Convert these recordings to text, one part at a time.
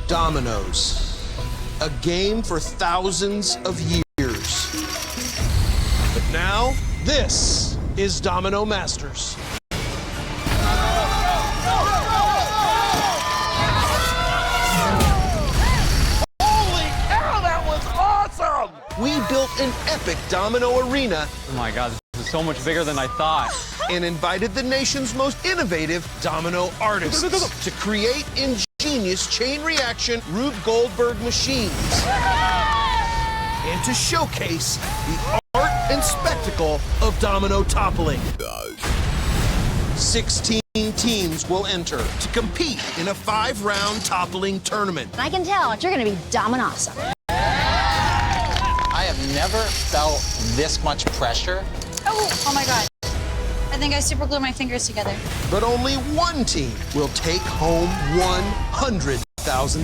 Dominoes, a game for thousands of years. But now, this is Domino Masters. Holy cow, that was awesome! We built an epic domino arena. Oh my God, this is so much bigger than I thought. And invited the nation's most innovative domino artists to create ingenious chain reaction Rube Goldberg machines. And to showcase the art and spectacle of domino toppling. 16 teams will enter to compete in a 5-round toppling tournament. I can tell you're gonna be dominawesome. I have never felt this much pressure. Oh my God. I think I super glued my fingers together. But only one team will take home $100,000.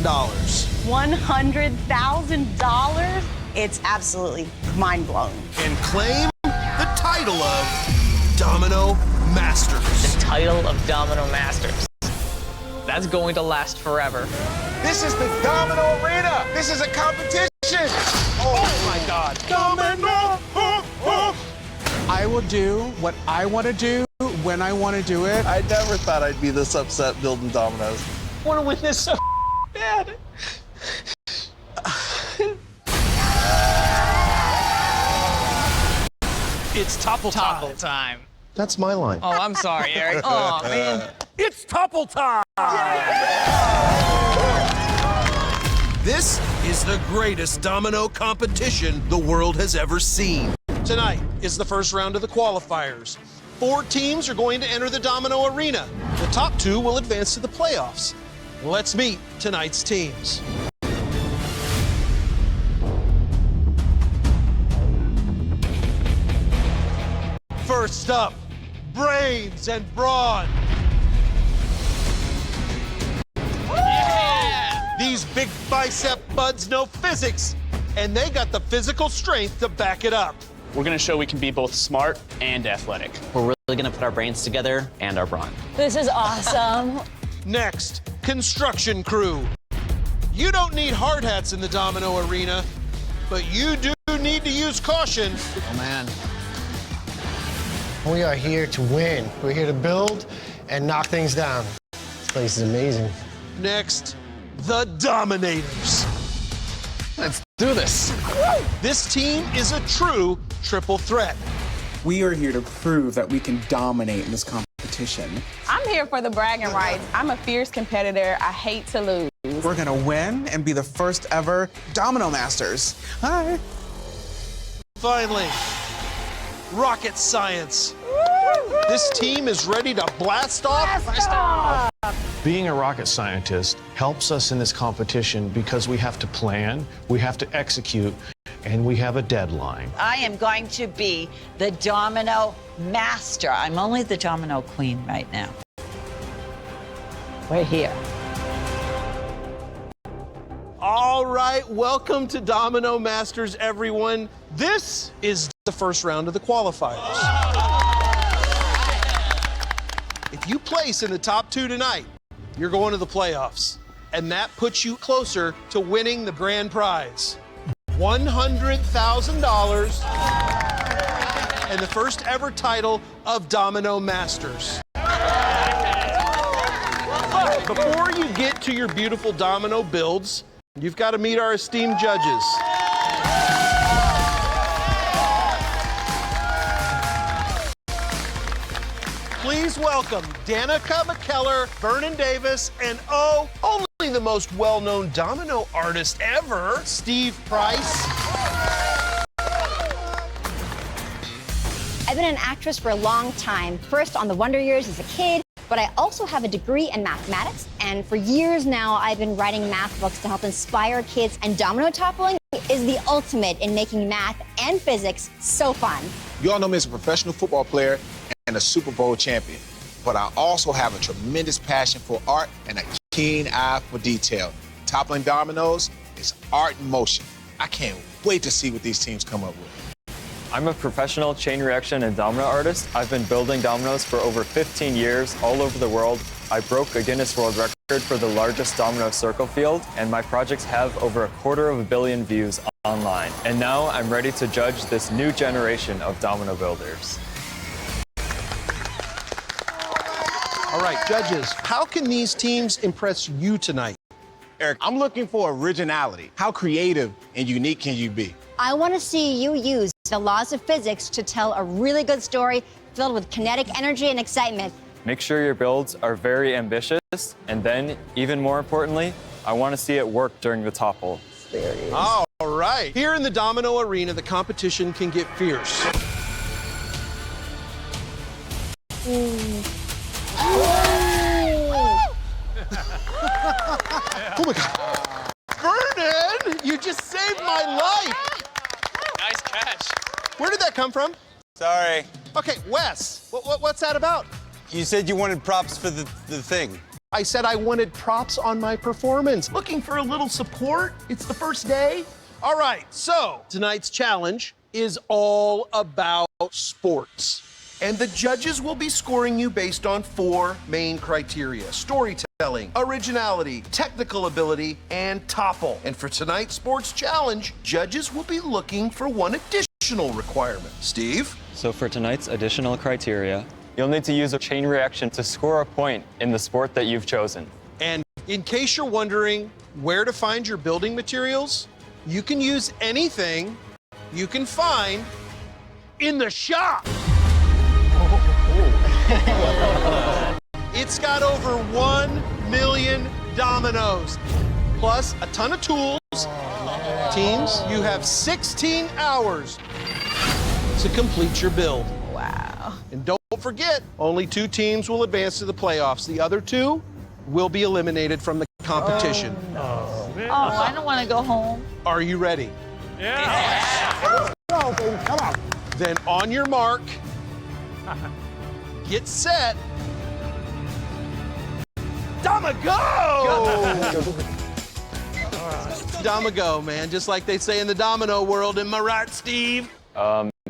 $100,000? It's absolutely mind-blowing. And claim the title of Domino Masters. The title of Domino Masters. That's going to last forever. This is the Domino Arena. This is a competition. Oh my God. Domino! I will do what I want to do when I want to do it. I never thought I'd be this upset building dominoes. I want to win this so bad. It's topple time. Topple time. That's my line. Oh, I'm sorry, Eric. Oh, man. It's topple time! This is the greatest domino competition the world has ever seen. Tonight is the first round of the qualifiers. 4 teams are going to enter the domino arena. The top 2 will advance to the playoffs. Let's meet tonight's teams. First up, brains and brawn. Yeah! These big bicep buds know physics, and they got the physical strength to back it up. We're gonna show we can be both smart and athletic. We're really gonna put our brains together and our brawn. This is awesome. Next, construction crew. You don't need hard hats in the domino arena, but you do need to use caution. Oh, man. We are here to win. We're here to build and knock things down. This place is amazing. Next, the Dominators. Let's do this. This team is a true triple threat. We are here to prove that we can dominate in this competition. I'm here for the bragging rights. I'm a fierce competitor. I hate to lose. We're gonna win and be the first ever Domino Masters. Hi. Finally, rocket science. This team is ready to blast off. Being a rocket scientist helps us in this competition because we have to plan, we have to execute, and we have a deadline. I am going to be the domino master. I'm only the domino queen right now. We're here. All right, welcome to Domino Masters, everyone. This is the first round of the qualifiers. If you place in the top 2 tonight, you're going to the playoffs. And that puts you closer to winning the grand prize. $100,000 and the first ever title of Domino Masters. Before you get to your beautiful domino builds, you've got to meet our esteemed judges. Please welcome Danica McKellar, Vernon Davis, and only the most well-known domino artist ever, Steve Price. I've been an actress for a long time, first on the Wonder Years as a kid, but I also have a degree in mathematics, and for years now I've been writing math books to help inspire kids, and domino toppling is the ultimate in making math and physics so fun. You all know me as a professional football player and a Super Bowl champion, but I also have a tremendous passion for art and a keen eye for detail. Toppling dominoes is art in motion. I can't wait to see what these teams come up with. I'm a professional chain reaction and domino artist. I've been building dominoes for over 15 years all over the world. I broke a Guinness World Record for the largest domino circle field, and my projects have over 250 million views online. And now I'm ready to judge this new generation of domino builders. All right, judges, how can these teams impress you tonight? Eric, I'm looking for originality. How creative and unique can you be? I want to see you use the laws of physics to tell a really good story filled with kinetic energy and excitement. Make sure your builds are very ambitious, and then, even more importantly, I want to see it work during the topple. There it is. All right. Here in the domino arena, the competition can get fierce. Oh my God. Vernon, you just saved my life. Nice catch. Where did that come from? Sorry. Okay, Wes, what's that about? You said you wanted props for the thing. I said I wanted props on my performance. Looking for a little support? It's the first day. All right, so tonight's challenge is all about sports. And the judges will be scoring you based on 4 main criteria: storytelling, originality, technical ability, and topple. And for tonight's sports challenge, judges will be looking for one additional requirement. Steve? So for tonight's additional criteria, you'll need to use a chain reaction to score a point in the sport that you've chosen. And in case you're wondering where to find your building materials, you can use anything you can find in the shop. It's got over 1 million dominoes, plus a ton of tools. Teams, you have 16 hours to complete your build. Wow. And don't forget, only 2 teams will advance to the playoffs. The other 2 will be eliminated from the competition. Oh, I don't want to go home. Are you ready? Go, baby, come on. Then on your mark, get set. Dama go! Dama go, man, just like they say in the domino world. Am I right, Steve?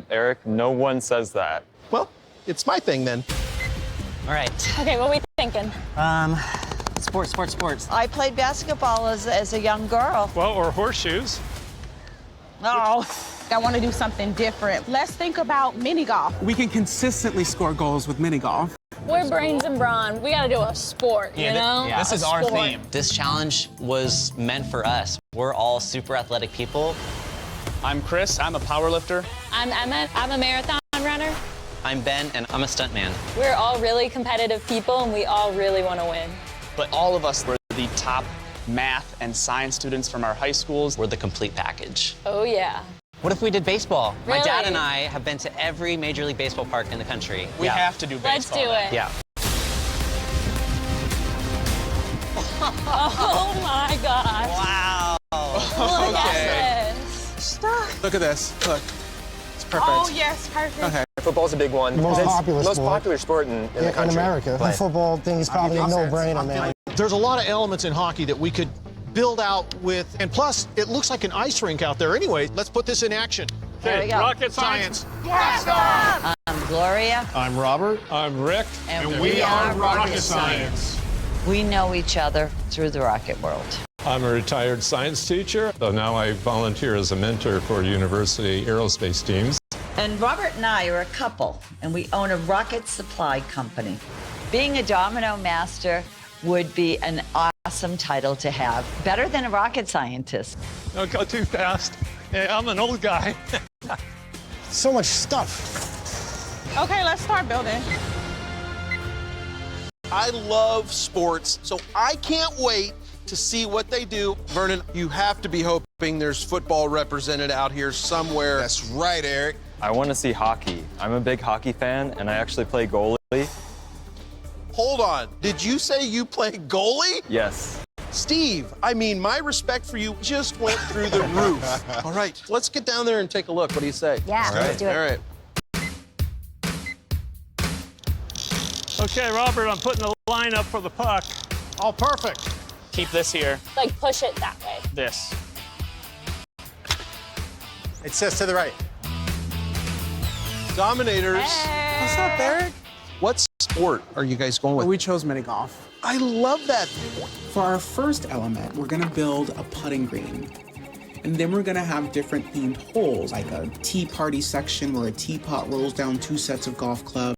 Eric, no one says that. Well, it's my thing then. All right. Okay, what are we thinking? Sports. I played basketball as a young girl. Well, or horseshoes. Oh, I want to do something different. Let's think about mini golf. We can consistently score goals with mini golf. We're brains and brawn. We gotta do a sport, you know? This is our theme. This challenge was meant for us. We're all super athletic people. I'm Chris. I'm a power lifter. I'm Emma. I'm a marathon runner. I'm Ben, and I'm a stuntman. We're all really competitive people, and we all really want to win. But all of us were the top math and science students from our high schools. We're the complete package. Oh, yeah. What if we did baseball? Really? My dad and I have been to every Major League Baseball park in the country. We have to do baseball. Let's do it. Yeah. Oh, my gosh. Wow. Look at this. Stop. Look at this. Look. It's perfect. Oh, yes, perfect. Okay. Football's a big one. The most popular sport. sport in the country. In America. The football thing is probably a no-brainer, man. There's a lot of elements in hockey that we could build out with, and plus, it looks like an ice rink out there anyway. Let's put this in action. There we go. Rocket science. I'm Gloria, I'm Robert. I'm Rick. and we are Rocket Science. We know each other through the rocket world. I'm a retired science teacher, so now I volunteer as a mentor for university aerospace teams. And Robert and I are a couple, and we own a rocket supply company. Being a domino master would be an awesome title to have. Better than a rocket scientist. Don't go too fast. Hey, I'm an old guy. So much stuff. Okay, let's start building. I love sports, so I can't wait to see what they do. Vernon, you have to be hoping there's football represented out here somewhere. That's right, Eric. I want to see hockey. I'm a big hockey fan, and I actually play goalie. Hold on, did you say you play goalie? Yes. Steve, I mean, my respect for you just went through the roof. All right, let's get down there and take a look. What do you say? Yeah, let's do it. All right. Okay, Robert, I'm putting the line up for the puck. Oh, perfect. Keep this here. Like, push it that way. This. It says to the right. Dominators. What's up, Eric? What's sport are you guys going with? We chose mini golf. I love that. For our first element, we're gonna build a putting green. And then we're gonna have different themed holes, like a tea party section where a teapot rolls down 2 sets of golf clubs.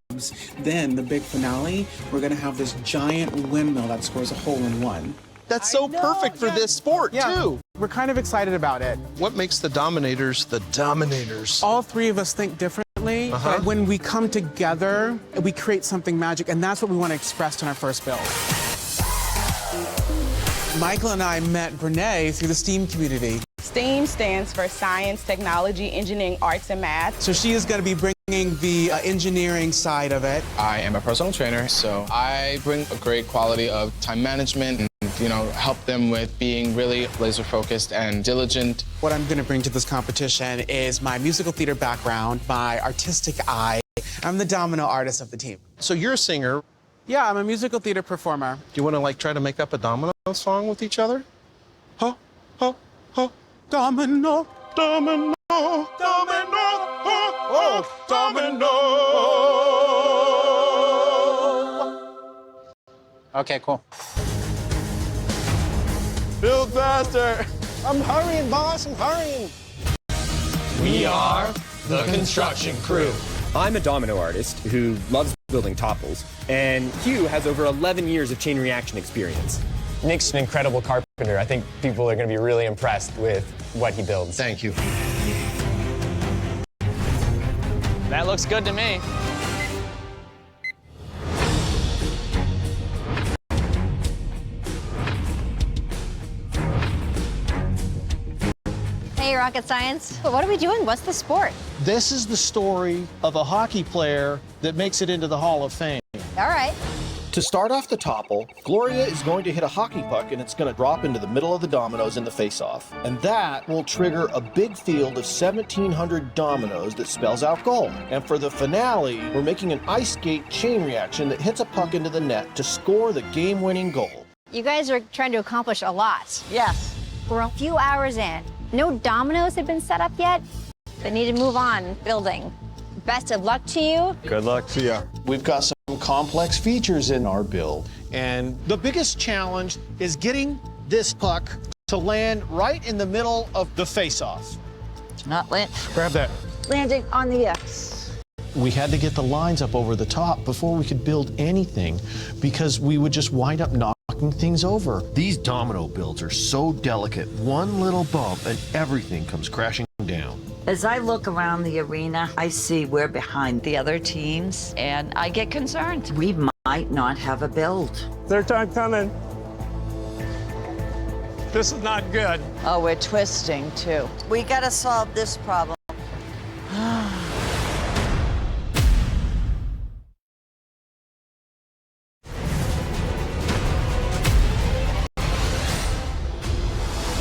Then the big finale, we're gonna have this giant windmill that scores a hole in one. That's so perfect for this sport, too. We're kind of excited about it. What makes the Dominators the Dominators? All three of us think differently, but when we come together, we create something magic, and that's what we want to express in our first build. Michael and I met Brene through the STEAM community. STEAM stands for Science, Technology, Engineering, Arts, and Math. So she is going to be bringing the engineering side of it. I am a personal trainer, so I bring a great quality of time management and, help them with being really laser focused and diligent. What I'm going to bring to this competition is my musical theater background, my artistic eye. I'm the domino artist of the team. So you're a singer. Yeah, I'm a musical theater performer. Do you want to try to make up a domino song with each other? Huh, huh, huh. Domino, domino, domino, oh, domino. Okay, cool. Build faster. I'm hurrying, boss. I'm hurrying. We are the construction crew. I'm a domino artist who loves building topples, and Hugh has over 11 years of chain reaction experience. Nick's an incredible carpenter. I think people are going to be really impressed with what he builds. Thank you. That looks good to me. Hey, Rocket Science. What are we doing? What's the sport? This is the story of a hockey player that makes it into the Hall of Fame. All right. To start off the topple, Gloria is going to hit a hockey puck and it's going to drop into the middle of the dominoes in the face-off. And that will trigger a big field of 1,700 dominoes that spells out goal. And for the finale, we're making an ice skate chain reaction that hits a puck into the net to score the game-winning goal. You guys are trying to accomplish a lot. Yes. We're a few hours in. No dominoes have been set up yet. They need to move on building. Best of luck to you. Good luck. See ya. We've got some complex features in our build. And the biggest challenge is getting this puck to land right in the middle of the face-off. Not land. Grab that. Landing on the X. We had to get the lines up over the top before we could build anything because we would just wind up knocking things over. These domino builds are so delicate, one little bump and everything comes crashing down. As I look around the arena, I see we're behind the other teams, and I get concerned. We might not have a build. Third time coming. This is not good. Oh, we're twisting, too. We gotta solve this problem.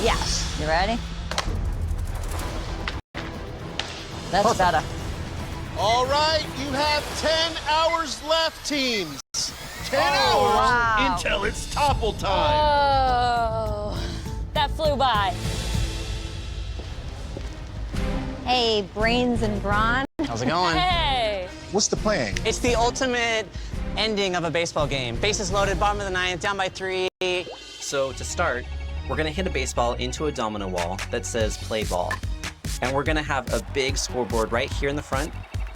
Yes. You ready? That's better. All right, you have 10 hours left, teams. 10 hours wow. until it's topple time. Oh, that flew by. Hey, Brains and Brawn. How's it going? Hey. What's the plan? It's the ultimate ending of a baseball game. Bases loaded, bottom of the ninth, down by 3. So to start, we're gonna hit a baseball into a domino wall that says play ball. And we're gonna have a big scoreboard right here in the front,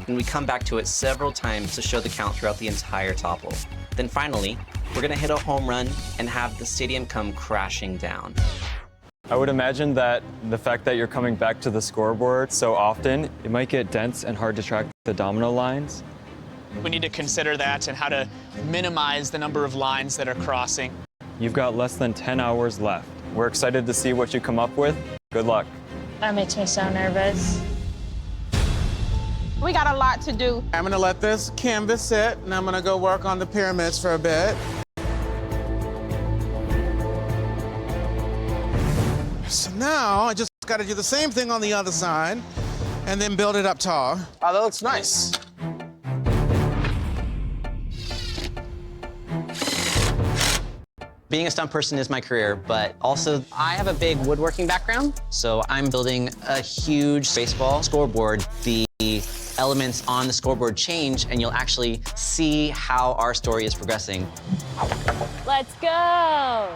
and we come back to it several times to show the count throughout the entire topple. Then finally, we're gonna hit a home run and have the stadium come crashing down. I would imagine that the fact that you're coming back to the scoreboard so often, it might get dense and hard to track the domino lines. We need to consider that and how to minimize the number of lines that are crossing. You've got less than 10 hours left. We're excited to see what you come up with. Good luck. That makes me so nervous. We got a lot to do. I'm gonna let this canvas sit, and I'm gonna go work on the pyramids for a bit. So now I just gotta do the same thing on the other side, and then build it up tall. Oh, that looks nice. Being a stunt person is my career, but also I have a big woodworking background. So I'm building a huge baseball scoreboard. The elements on the scoreboard change, and you'll actually see how our story is progressing. Let's go.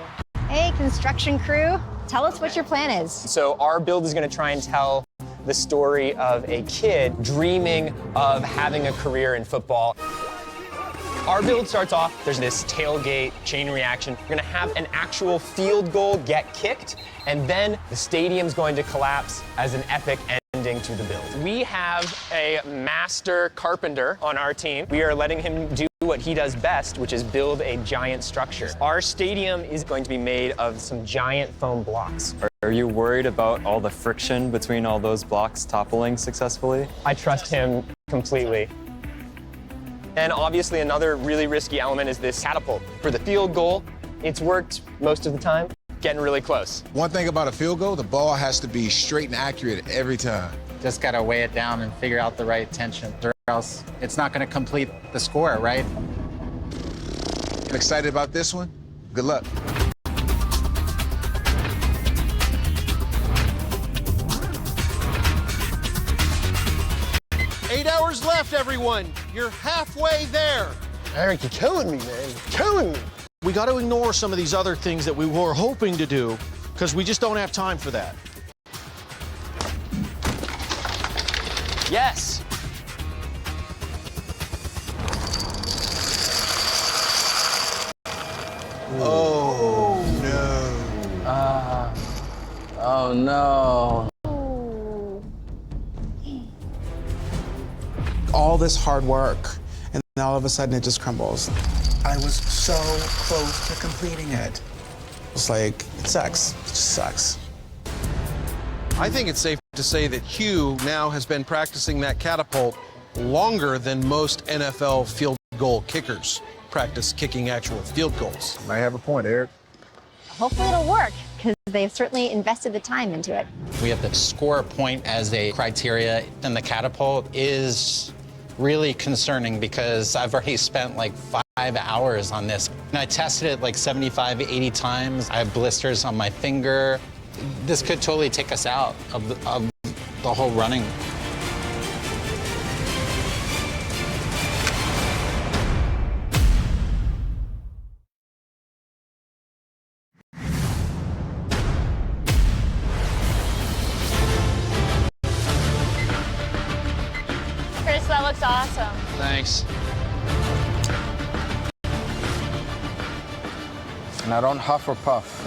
Hey, construction crew, tell us what your plan is. So our build is going to try and tell the story of a kid dreaming of having a career in football. Our build starts off, there's this tailgate chain reaction. We're gonna have an actual field goal get kicked, and then the stadium's going to collapse as an epic ending to the build. We have a master carpenter on our team. We are letting him do what he does best, which is build a giant structure. Our stadium is going to be made of some giant foam blocks. Are you worried about all the friction between all those blocks toppling successfully? I trust him completely. And obviously another really risky element is this catapult. For the field goal, it's worked most of the time, getting really close. One thing about a field goal, the ball has to be straight and accurate every time. Just gotta weigh it down and figure out the right tension, or else it's not gonna complete the score, right? You excited about this one? Good luck. Left, everyone. You're halfway there. Eric, you're killing me, man. You're killing me. We got to ignore some of these other things that we were hoping to do because we just don't have time for that. Yes. Oh, no. Oh, no. All this hard work, and then all of a sudden it just crumbles. I was so close to completing it. It's like, it sucks. It just sucks. I think it's safe to say that Hugh now has been practicing that catapult longer than most NFL field goal kickers practice kicking actual field goals. Might have a point, Eric. Hopefully it'll work, because they've certainly invested the time into it. We have to score a point as a criteria, and the catapult is really concerning because I've already spent like 5 hours on this. And I tested it like 75, 80 times. I have blisters on my finger. This could totally take us out of the whole running. Chris, that looks awesome. Thanks. And I don't huff or puff.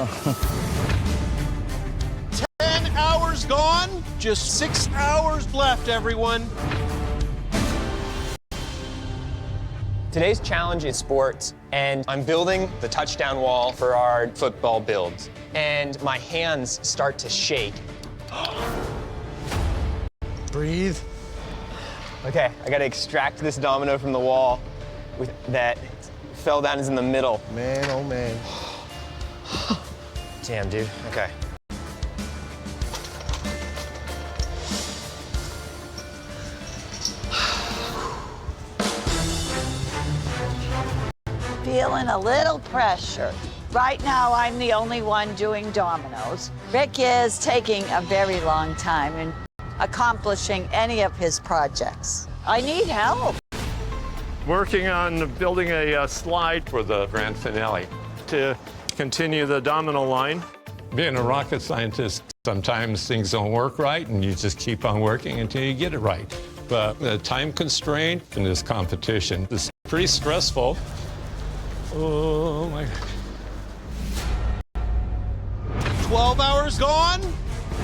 10 hours gone, just 6 hours left, everyone. Today's challenge is sports, and I'm building the touchdown wall for our football build. And my hands start to shake. Breathe. Okay, I gotta extract this domino from the wall with that fell down is in the middle. Man, oh man. Damn, dude. Okay. Feeling a little pressure. Right now, I'm the only one doing dominoes. Rick is taking a very long time in accomplishing any of his projects. I need help. Working on building a slide for the grand finale to continue the domino line. Being a rocket scientist, sometimes things don't work right and you just keep on working until you get it right. But the time constraint in this competition is pretty stressful. Oh my. 12 hours gone,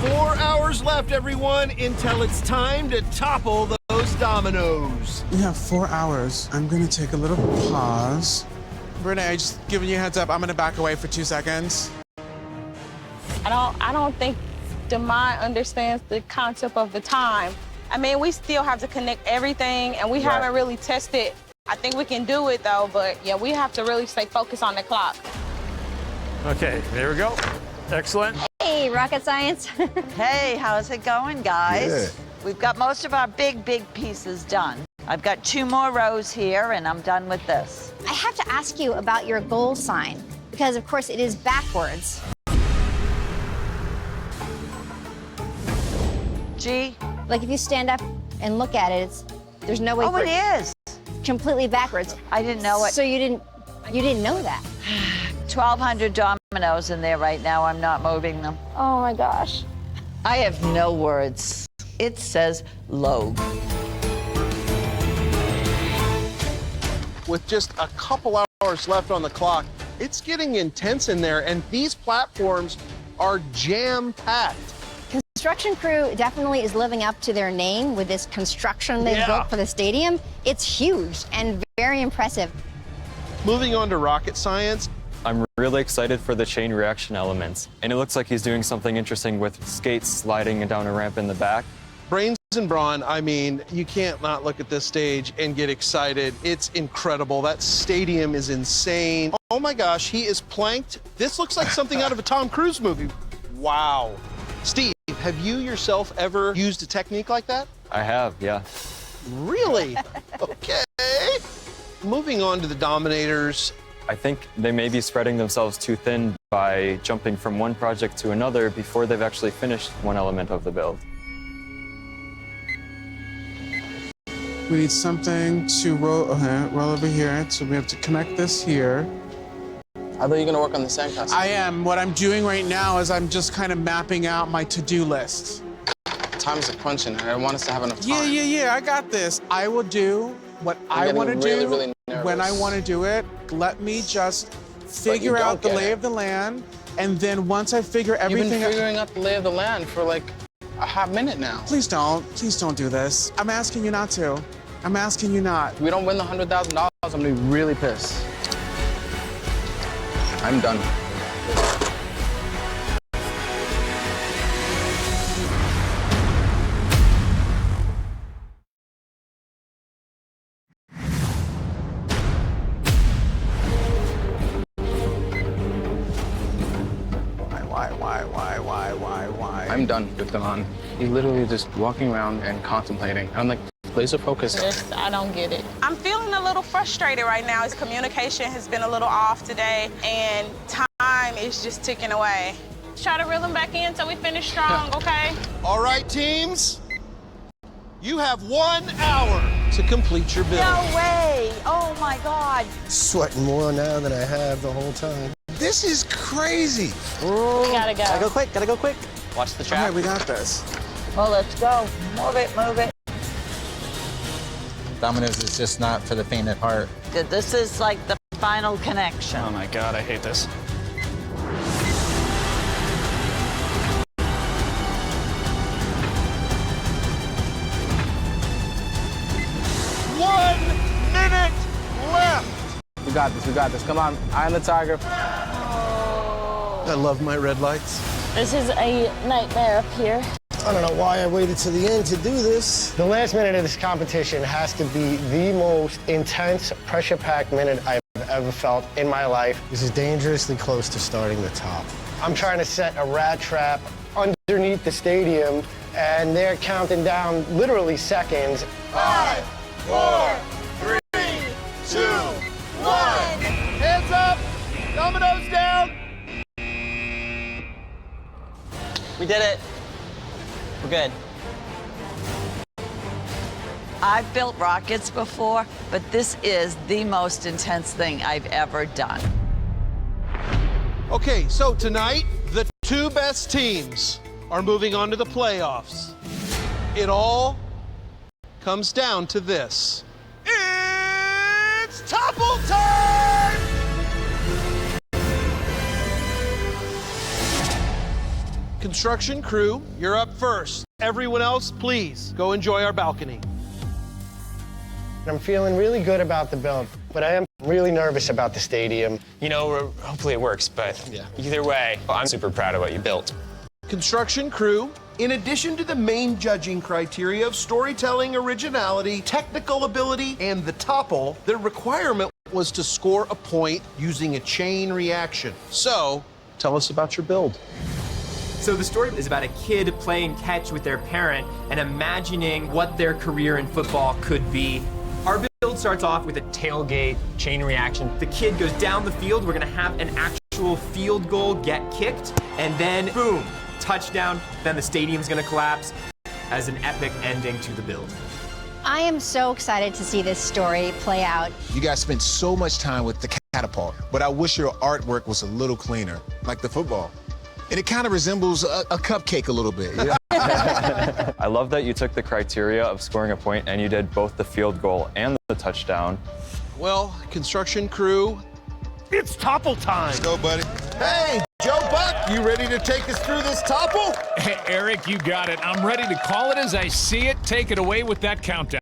4 hours left, everyone, until it's time to topple those dominoes. We have 4 hours. I'm gonna take a little pause. Renee, just giving you a heads up, I'm gonna back away for 2 seconds. I don't think the mind understands the concept of the time. I mean, we still have to connect everything, and we haven't really tested. I think we can do it, though, but yeah, we have to really stay focused on the clock. Okay, there we go. Excellent. Hey, rocket science. Hey, how's it going, guys? Good. We've got most of our big pieces done. I've got 2 more rows here, and I'm done with this. I have to ask you about your goal sign, because of course it is backwards. G? Like if you stand up and look at it, it's There's no way. Oh, it is. Completely backwards. I didn't know it. So you didn't know that? 1,200 dominoes in there right now. I'm not moving them. Oh my gosh. I have no words. It says load. With just a couple hours left on the clock, it's getting intense in there, and these platforms are jam-packed. Construction crew definitely is living up to their name with this construction they built for the stadium. It's huge and very impressive. Moving on to rocket science. I'm really excited for the chain reaction elements, and it looks like he's doing something interesting with skates sliding down a ramp in the back. Brains and brawn, I mean, you can't not look at this stage and get excited. It's incredible. That stadium is insane. Oh my gosh, he is planked. This looks like something out of a Tom Cruise movie. Wow. Steve, have you yourself ever used a technique like that? I have, yeah. Really? Okay. Moving on to the Dominators. I think they may be spreading themselves too thin by jumping from one project to another before they've actually finished one element of the build. We need something to roll over here. So we have to connect this here. I thought you were gonna work on the sandcastle. I am. What I'm doing right now is I'm just kind of mapping out my to-do list. Time's a crunching. I want us to have enough time. Yeah, I got this. I will do what I want to do when I want to do it. Let me just figure out the lay of the land, and then once I figure everything out. You've been figuring out the lay of the land for like a hot minute now. Please don't do this. I'm asking you not to. I'm asking you not. If we don't win the $100,000, I'm gonna be really pissed. I'm done. Why? I'm done with Devon. He's literally just walking around and contemplating. I'm like, laser focused. I don't get it. I'm feeling a little frustrated right now. His communication has been a little off today, and time is just ticking away. Try to reel him back in so we finish strong, okay? All right, teams. You have 1 hour to complete your build. No way! Oh my God! Sweating more now than I have the whole time. This is crazy. We gotta go. Gotta go quick. Watch the All track. right, we got this. Well, let's go. Move it. Dominoes is just not for the faint at heart. This is like the final connection. Oh my God, I hate this. We got this. Come on, eye on the tiger. I love my red lights. This is a nightmare up here. I don't know why I waited to the end to do this. The last minute of this competition has to be the most intense, pressure-packed minute I've ever felt in my life. This is dangerously close to starting the top. I'm trying to set a rat trap underneath the stadium, and they're counting down literally seconds. 5, 4, 3, 2, 1. Hands up. Dominoes down. We did it. We're good. I've built rockets before, but this is the most intense thing I've ever done. Okay, so tonight, the 2 best teams are moving on to the playoffs. It all comes down to this. It's topple time! Construction crew, you're up first. Everyone else, please go enjoy our balcony. I'm feeling really good about the build, but I am really nervous about the stadium. You know, hopefully it works, but either way, I'm super proud of what you built. Construction crew, in addition to the main judging criteria of storytelling, originality, technical ability, and the topple, their requirement was to score a point using a chain reaction. So, tell us about your build. So the story is about a kid playing catch with their parent and imagining what their career in football could be. Our build starts off with a tailgate chain reaction. The kid goes down the field. We're gonna have an actual field goal get kicked, and then boom, touchdown. Then the stadium's gonna collapse as an epic ending to the build. I am so excited to see this story play out. You guys spent so much time with the catapult, but I wish your artwork was a little cleaner, like the football. And it kind of resembles a cupcake a little bit. Yeah? I love that you took the criteria of scoring a point and you did both the field goal and the touchdown. Well, construction crew, it's topple time. Let's go, buddy. Hey, Joe Buck, you ready to take us through this topple? Hey, Eric, you got it. I'm ready to call it as I see it. Take it away with that countdown.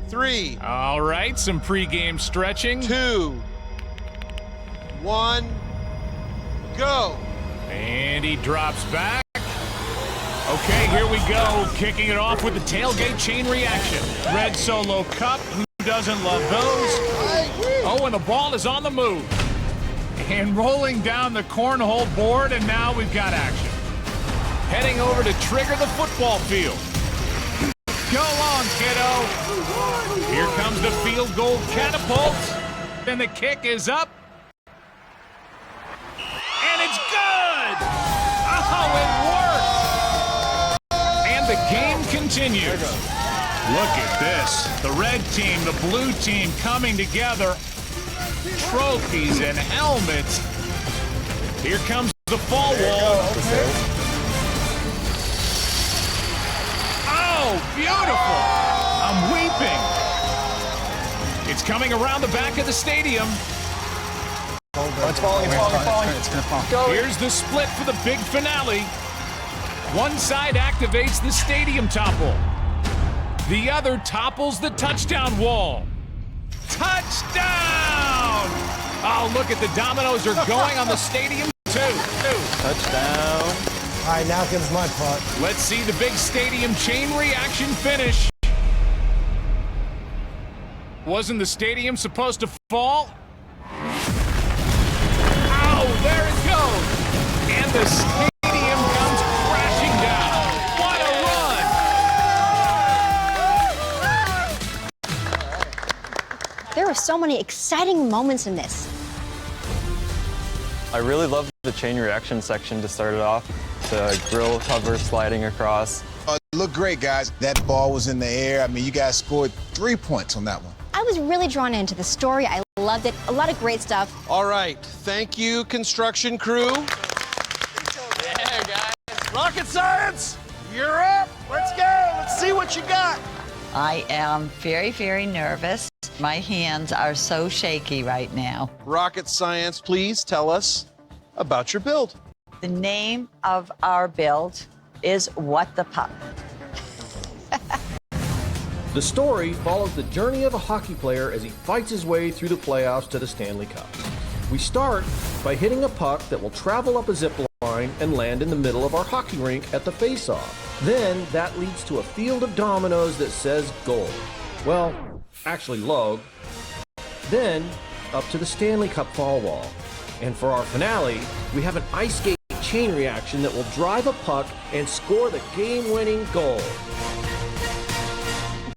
3. All right, some pregame stretching. 2, 1, go. And he drops back. Okay, here we go. Kicking it off with the tailgate chain reaction. Red Solo Cup. Who doesn't love those? Oh, and the ball is on the move. And rolling down the cornhole board, and now we've got action. Heading over to trigger the football field. Go on, kiddo. Here comes the field goal catapult. And the kick is up. And it's good! Oh, it worked! And the game continues. Look at this. The red team, the blue team coming together. Trophies and helmets. Here comes the fall wall. Oh, beautiful! I'm weeping. It's coming around the back of the stadium. It's falling, it's falling, it's falling. It's gonna fall. Here's the split for the big finale. One side activates the stadium topple. The other topples the touchdown wall. Touchdown! Oh, look at the dominoes are going on the stadium too. Touchdown. All right, now comes my part. Let's see the big stadium chain reaction finish. Wasn't the stadium supposed to fall? Oh, there it goes. And the stadium comes crashing down. What a run! There are so many exciting moments in this. I really love the chain reaction section to start it off. The grill cover sliding across. Look great, guys. That ball was in the air. I mean, you guys scored 3 points on that one. I was really drawn into the story. I loved it. A lot of great stuff. All right, thank you, construction crew. Yeah, guys. Rocket science, you're up. Let's go. Let's see what you got. I am very, very nervous. My hands are so shaky right now. Rocket science, please tell us about your build. The name of our build is What the Puck. The story follows the journey of a hockey player as he fights his way through the playoffs to the Stanley Cup. We start by hitting a puck that will travel up a zip line and land in the middle of our hockey rink at the face-off. Then that leads to a field of dominoes that says goal. Well, actually log. Then up to the Stanley Cup fall wall. And for our finale, we have an ice skate chain reaction that will drive a puck and score the game-winning goal.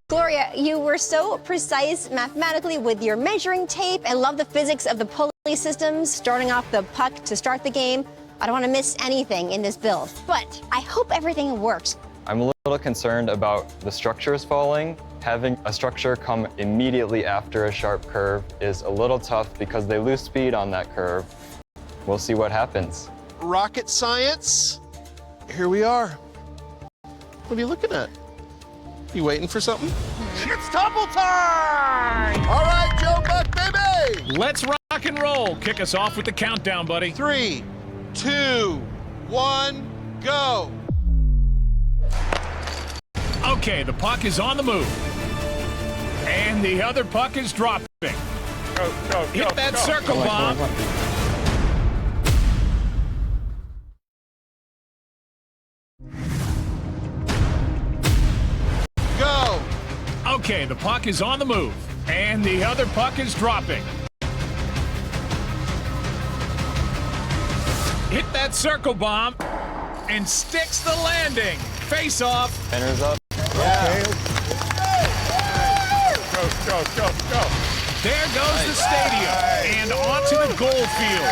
Gloria, you were so precise mathematically with your measuring tape. I love the physics of the pulley systems, starting off the puck to start the game. I don't want to miss anything in this build, but I hope everything works. I'm a little concerned about the structures falling. Having a structure come immediately after a sharp curve is a little tough because they lose speed on that curve. We'll see what happens. Rocket science, here we are. What are you looking at? You waiting for something? It's topple time. All right, Joe Buck, baby. Let's rock and roll. Kick us off with the countdown, buddy. 3, 2, 1, go. Okay, the puck is on the move. And the other puck is dropping. Go, Hit that circle bomb. Go. Okay, the puck is on the move. And the other puck is dropping. Hit that circle bomb. And sticks the landing. Face off. Spinner's up. Yeah. Go. There goes the stadium. And onto the goal field.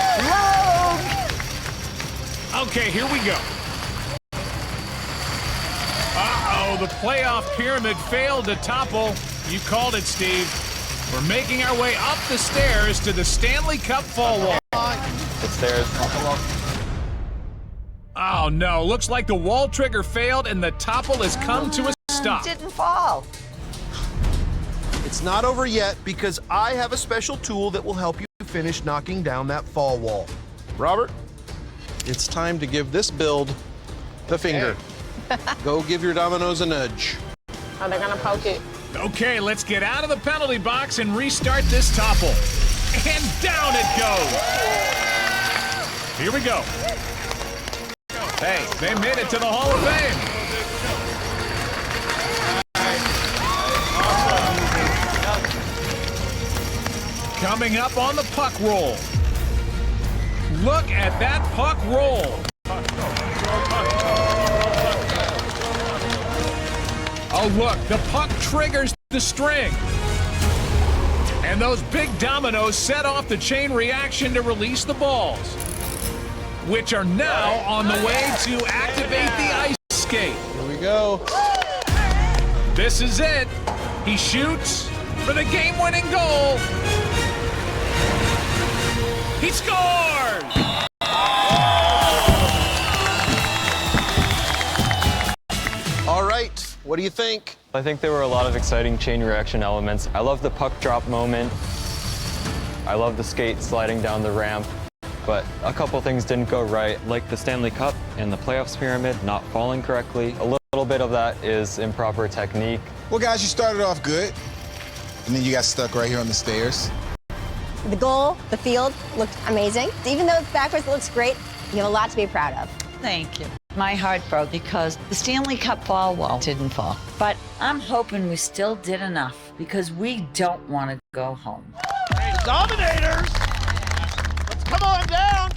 Okay, here we go. Uh-oh. go. The playoff pyramid failed to topple. You called it, Steve. We're making our way up the stairs to the Stanley Cup fall wall. The stairs. Oh, no. Looks like the wall trigger failed and the topple has come to a stop. Didn't fall. It's not over yet because I have a special tool that will help you finish knocking down that fall wall. Robert, it's time to give this build the finger. Go give your dominoes a nudge. Oh, they're gonna poke it. Okay, let's get out of the penalty box and restart this topple. And down it goes. Here we go. Hey, they made it to the Hall of Fame. Coming up on the puck roll. Look at that puck roll. Oh, look, the puck triggers the string. And those big dominoes set off the chain reaction to release the balls, which are now on the way to activate the ice skate. Here we go. This is it. He shoots for the game-winning goal. He scores! All right, what do you think? I think there were a lot of exciting chain reaction elements. I love the puck drop moment. I love the skate sliding down the ramp. But a couple things didn't go right, like the Stanley Cup and the playoffs pyramid not falling correctly. A little bit of that is improper technique. Well, guys, you started off good, and then you got stuck right here on the stairs. The goal, the field, looked amazing. Even though it's backwards, it looks great. You have a lot to be proud of. Thank you. My heart broke because the Stanley Cup fall wall didn't fall. But I'm hoping we still did enough because we don't want to go home. Dominators! Let's come on down!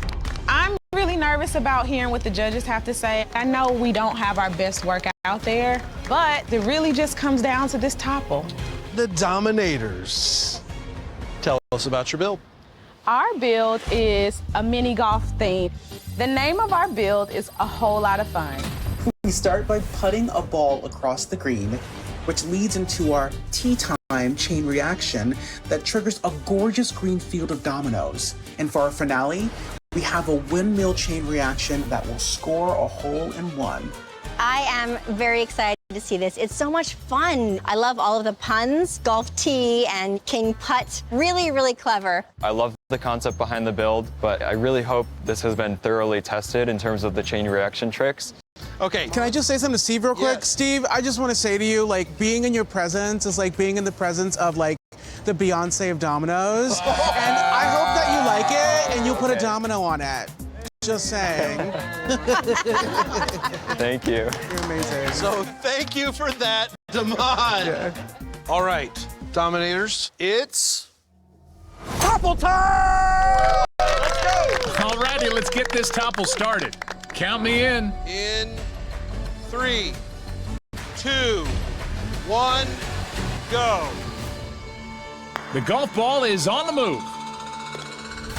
I'm really nervous about hearing what the judges have to say. I know we don't have our best work out there, but it really just comes down to this topple. The Dominators. Tell us about your build. Our build is a mini golf theme. The name of our build is A Whole Lot of Fun. We start by putting a ball across the green, which leads into our tea time chain reaction that triggers a gorgeous green field of dominoes. And for our finale, we have a windmill chain reaction that will score a hole in one. I am very excited to see this. It's so much fun. I love all of the puns, golf tee and king putt. Really, really clever. I love the concept behind the build, but I really hope this has been thoroughly tested in terms of the chain reaction tricks. Okay. Can I just say something to Steve real quick? Yeah. Steve, I just want to say to you, like, being in your presence is like being in the presence of, like, the Beyonce of dominoes. And I hope that you like it and you put a domino on it. Just saying. Thank you. You're amazing. So thank you for that, Damon. Yeah. All right, Dominators, it's topple time! Let's go! All righty, let's get this topple started. Count me in. In 3, 2, 1, go. The golf ball is on the move.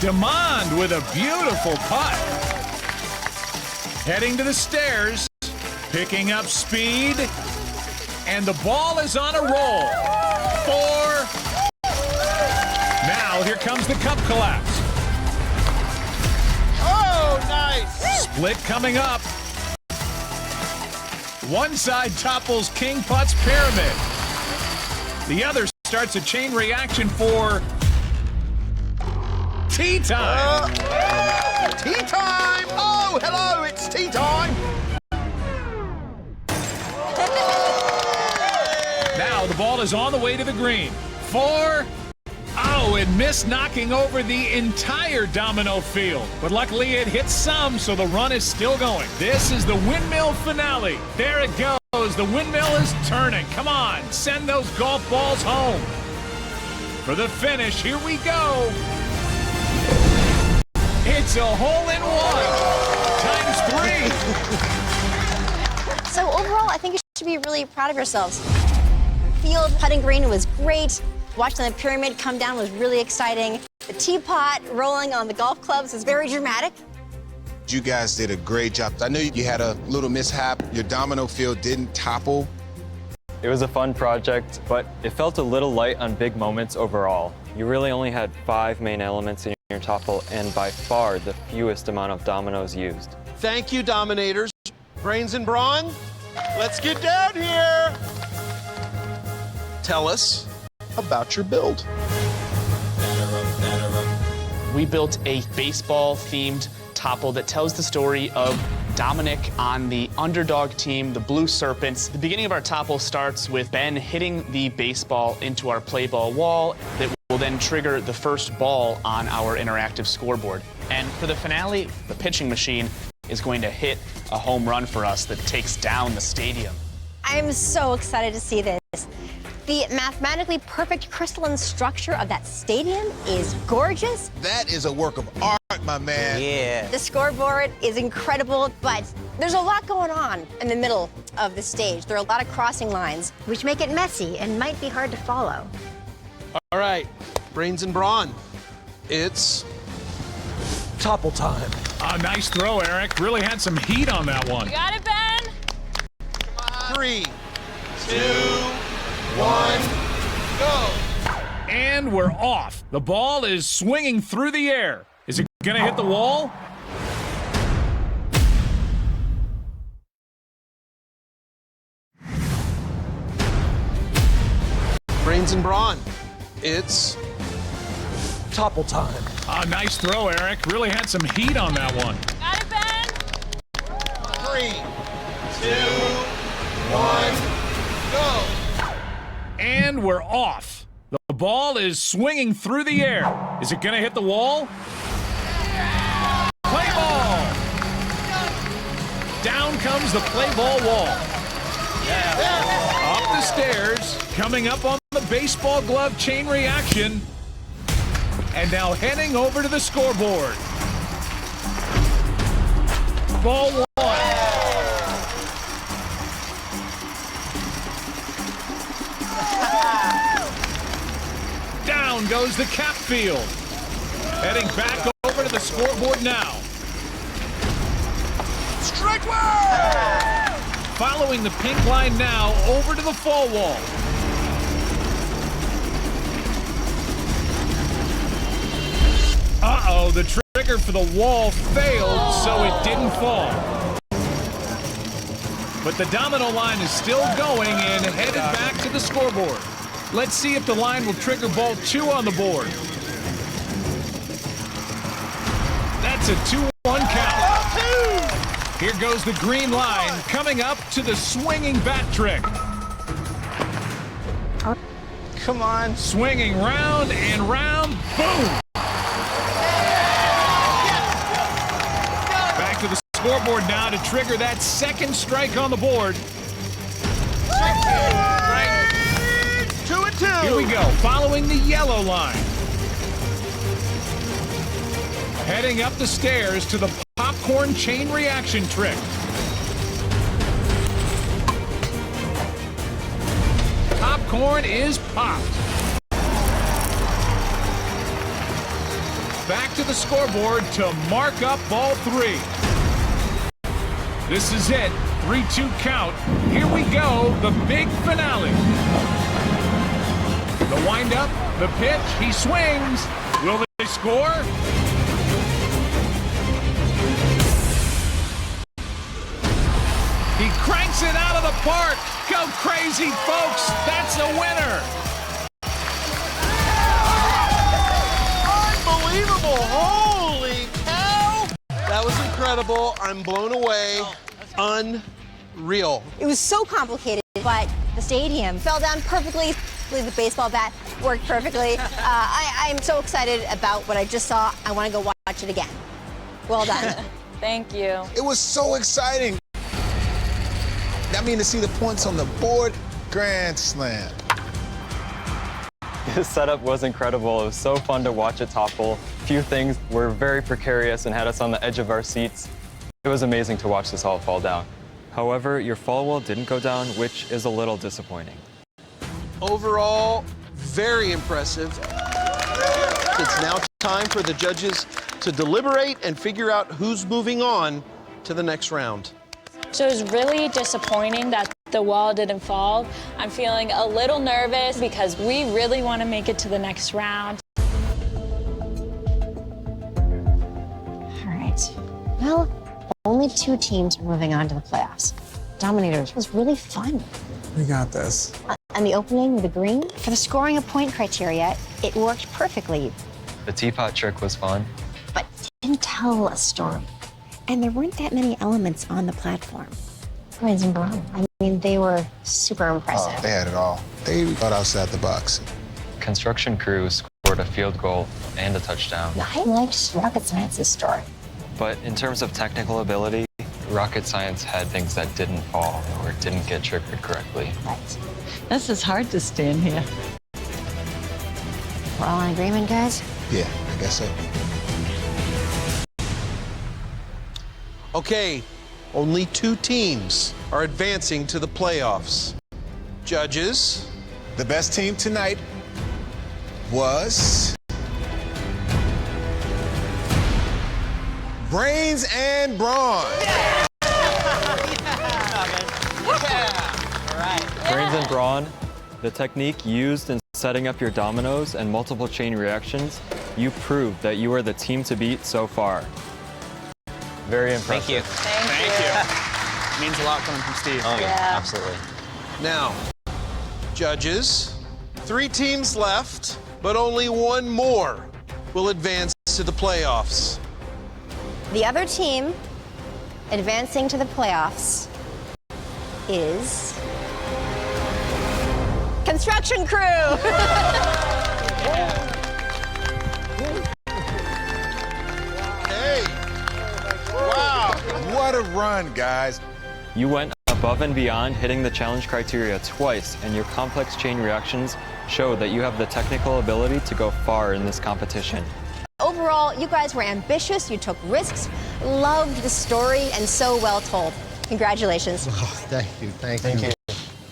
Damon with a beautiful putt. Heading to the stairs, picking up speed, and the ball is on a roll. 4. Now here comes the cup collapse. Oh, nice! Split coming up. One side topples King Putt's pyramid. The other starts a chain reaction for tea time. Tea time! Oh, hello, it's tea time! Now the ball is on the way to the green. 4. Oh, it missed knocking over the entire domino field. But luckily it hit some, so the run is still going. This is the windmill finale. There it goes. The windmill is turning. Come on, send those golf balls home. For the finish, here we go. It's a hole-in-one, ×3. So overall, I think you should be really proud of yourselves. Field putting green was great. Watching the pyramid come down was really exciting. The teapot rolling on the golf clubs was very dramatic. You guys did a great job. I know you had a little mishap. Your domino field didn't topple It was a fun project, but it felt a little light on big moments overall. You really only had 5 main elements in your topple and by far the fewest amount of dominoes used. Thank you, Dominators. Brains and Brawn, let's get down here. Tell us about your build. We built a baseball-themed topple that tells the story of Dominic on the underdog team, the Blue Serpents. The beginning of our topple starts with Ben hitting the baseball into our play ball wall that will then trigger the first ball on our interactive scoreboard. And for the finale, the pitching machine is going to hit a home run for us that takes down the stadium. I'm so excited to see this. The mathematically perfect crystalline structure of that stadium is gorgeous. That is a work of art, my man. Yeah. The scoreboard is incredible, but there's a lot going on in the middle of the stage. There are a lot of crossing lines, which make it messy and might be hard to follow. All right, Brains and Brawn, it's topple time. Nice throw, Eric. Really had some heat on that one. You got it, Ben. 3, 2, 1, go. And we're off. The ball is swinging through the air. Is it gonna hit the wall? Brains and Brawn, it's topple time. Nice throw, Eric. Really had some heat on that one. Got it, Ben. 3, 2, 1, go. And we're off. The ball is swinging through the air. Is it gonna hit the wall? Play ball! Down comes the play ball wall. Up the stairs, coming up on the baseball glove chain reaction. And now heading over to the scoreboard. Ball 1. Down goes the cap field. Heading back over to the scoreboard now. Strike one! Following the pink line now, over to the fall wall. Uh-oh, the trigger for the wall failed, so it didn't fall. But the domino line is still going and headed back to the scoreboard. Let's see if the line will trigger ball 2 on the board. That's a 2-1 count. Here goes the green line, coming up to the swinging bat trick. Come on. Swinging round and round, boom! Back to the scoreboard now to trigger that second strike on the board. 2-2. Here we go, following the yellow line. Heading up the stairs to the popcorn chain reaction trick. Popcorn is popped. Back to the scoreboard to mark up ball 3. This is it, 3-2 count. Here we go, the big finale. The windup, the pitch, he swings. Will they score? He cranks it out of the park. Go crazy, folks. That's a winner. Unbelievable. Holy cow. That was incredible. I'm blown away. Unreal. It was so complicated, but the stadium fell down perfectly. The baseball bat worked perfectly. I'm so excited about what I just saw. I want to go watch it again. Well done. Thank you. It was so exciting. I mean, to see the points on the board, grand slam. This setup was incredible. It was so fun to watch it topple. Few things were very precarious and had us on the edge of our seats. It was amazing to watch this all fall down. However, your fall wall didn't go down, which is a little disappointing. Overall, very impressive. It's now time for the judges to deliberate and figure out who's moving on to the next round. So it was really disappointing that the wall didn't fall. I'm feeling a little nervous because we really want to make it to the next round. All right. Well, only 2 teams are moving on to the playoffs. Dominators was really fun. We got this. And the opening with the green, for the scoring a point criteria, it worked perfectly. The teapot trick was fun. But didn't tell a story. And there weren't that many elements on the platform. Brains and Braun, I mean, they were super impressive. Oh, they had it all. They thought outside the box. Construction crew scored a field goal and a touchdown. I liked Rocket Science's story. But in terms of technical ability, Rocket Science had things that didn't fall or didn't get triggered correctly. Right. This is hard to stand here. We're all in agreement, guys? Yeah, I guess so. Okay, only 2 teams are advancing to the playoffs. Judges. The best team tonight was Brains and Brawn. Brains and Brawn, the technique used in setting up your dominoes and multiple chain reactions, you proved that you are the team to beat so far. Very impressive. Thank you. Means a lot coming from Steve. Oh, yeah, absolutely. Now, judges, 3 teams left, but only 1 more will advance to the playoffs. The other team advancing to the playoffs is Construction Crew. Hey! Wow! What a run, guys. You went above and beyond, hitting the challenge criteria twice, and your complex chain reactions show that you have the technical ability to go far in this competition. Overall, you guys were ambitious, you took risks, loved the story, and so well told. Congratulations. Oh, thank you.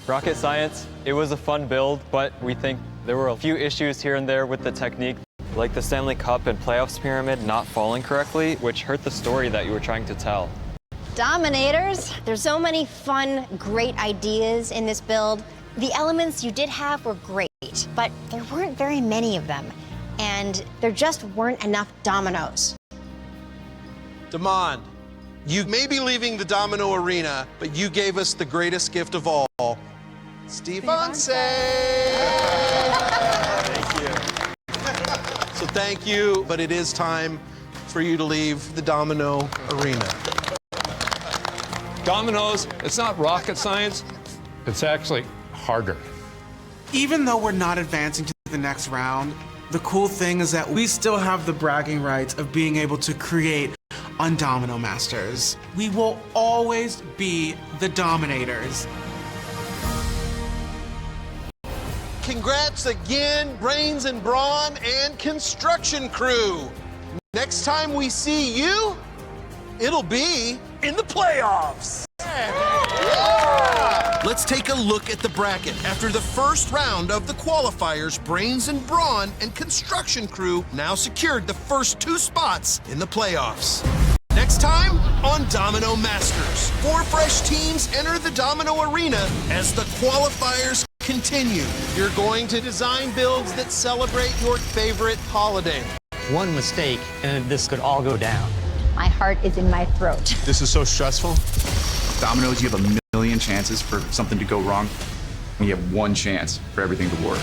Rocket Science, it was a fun build, but we think there were a few issues here and there with the technique, like the Stanley Cup and playoffs pyramid not falling correctly, which hurt the story that you were trying to tell. Dominators, there's so many fun, great ideas in this build. The elements you did have were great, but there weren't very many of them, and there just weren't enough dominoes. Damon, you may be leaving the domino arena, but you gave us the greatest gift of all, Steve Onse. Thank you. So thank you, but it is time for you to leave the domino arena. Dominoes, it's not rocket science. It's actually harder. Even though we're not advancing to the next round, the cool thing is that we still have the bragging rights of being able to create on Domino Masters. We will always be the Dominators. Congrats again, Brains and Brawn and Construction Crew. Next time we see you, it'll be in the playoffs. Let's take a look at the bracket. After the first round of the qualifiers, Brains and Brawn and Construction Crew now secured the first 2 spots in the playoffs. Next time on Domino Masters, 4 fresh teams enter the domino arena as the qualifiers continue. You're going to design builds that celebrate your favorite holiday. One mistake and this could all go down. My heart is in my throat. This is so stressful. Dominoes, you have a million chances for something to go wrong. You have 1 chance for everything to work.